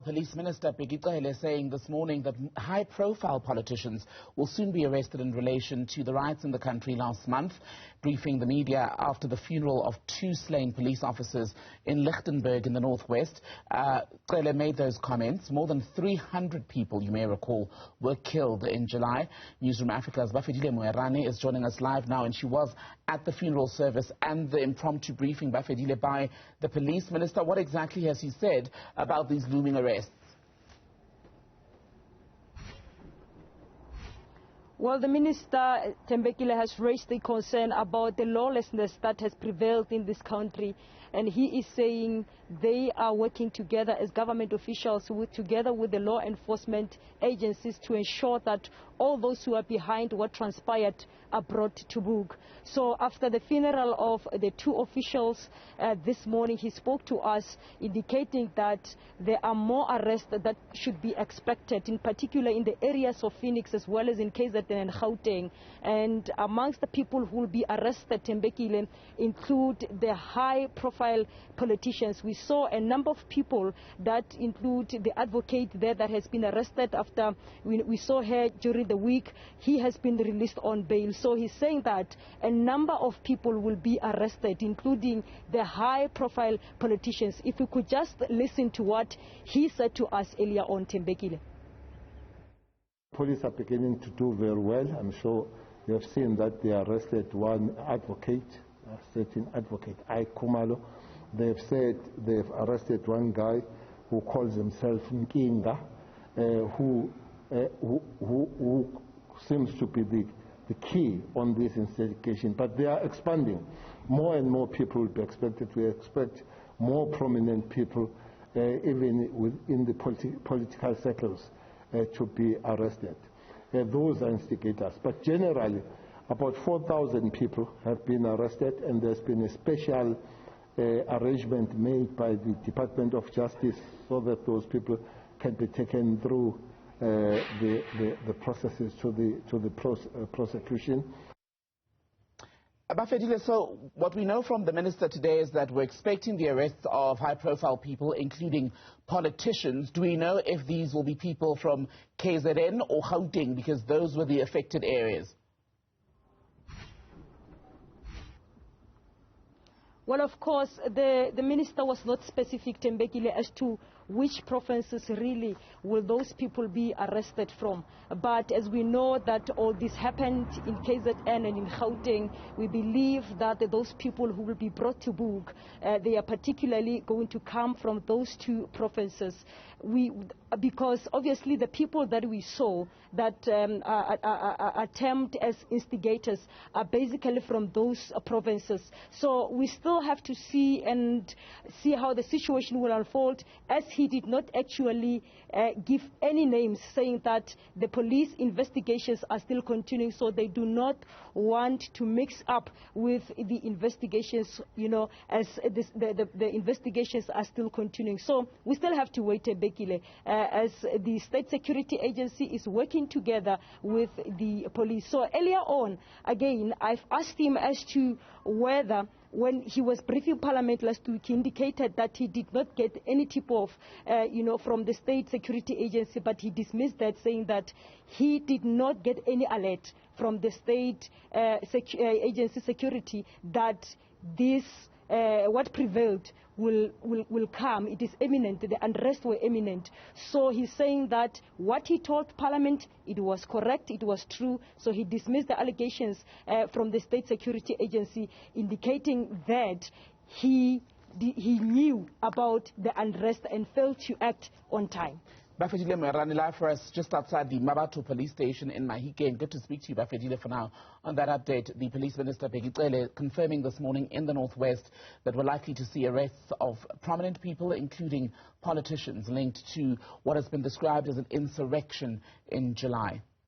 Police Minister Bheki Cele saying this morning that high-profile politicians will soon be arrested in relation to the riots in the country last month, briefing the media after the funeral of 2 slain police officers in Lichtenburg in the northwest. Cele made those comments. More than 300 people, you may recall, were killed in July. Newzroom Afrika's Bafedile Moerane is joining us live now, and she was at the funeral service and the impromptu briefing, Bafedile, by the police minister. What exactly has he said about these looming arrests? Well, the Minister, Bheki Cele, has raised the concern about the lawlessness that has prevailed in this country. And he is saying they are working together as government officials, together with the law enforcement agencies, to ensure that all those who are behind what transpired are brought to book. So after the funeral of the 2 officials this morning, he spoke to us, indicating that there are more arrests that should be expected, in particular in the areas of Phoenix as well as in KZN and Gauteng. And amongst the people who will be arrested, Bheki Cele, include the high-profile politicians. We saw a number of people that include the advocate there that has been arrested after we saw her during the week. He has been released on bail. So he's saying that a number of people will be arrested, including the high-profile politicians. If we could just listen to what he said to us earlier on, Bheki Cele. Police are beginning to do very well. I'm sure you have seen that they arrested one advocate, a certain advocate, Khumalo. They've said they've arrested one guy who calls himself Nkinga, who seems to be the key on this investigation. But they are expanding. More and more people will be expected. We expect more prominent people, even within the political circles, to be arrested. Those are instigators. But generally, about 4,000 people have been arrested, and there's been a special arrangement made by the Department of Justice so that those people can be taken through the processes to the prosecution. Bafedile, so what we know from the minister today is that we're expecting the arrests of high-profile people, including politicians. Do we know if these will be people from KZN or Gauteng, because those were the affected areas? Well, of course, the minister was not specific, Bheki Cele, as to which provinces really will those people be arrested from. But as we know that all this happened in KZN and in Gauteng, we believe that those people who will be brought to book, they are particularly going to come from those 2 provinces. Because obviously the people that we saw that are termed as instigators are basically from those provinces. So we still have to see how the situation will unfold, as he did not actually give any names, saying that the police investigations are still continuing, so they do not want to mix up with the investigations, as the investigations are still continuing. So we still have to wait, Bheki Cele, as the State Security Agency is working together with the police. So earlier on, again, I've asked him as to whether, when he was briefing Parliament last week, he indicated that he did not get any tip of, from the State Security Agency, but he dismissed that, saying that he did not get any alert from the State Agency Security that this what prevailed will come. It is imminent. The unrest were imminent. So he's saying that what he told Parliament, it was correct, it was true. So he dismissed the allegations from the State Security Agency, indicating that he knew about the unrest and failed to act on time. Bafedile Moerane, live for us just outside the Mabato police station in Mahikeng. Good to speak to you, Bafedile, for now. On that update, the police minister, Bheki Cele, confirming this morning in the northwest that we're likely to see arrests of prominent people, including politicians, linked to what has been described as an insurrection in July.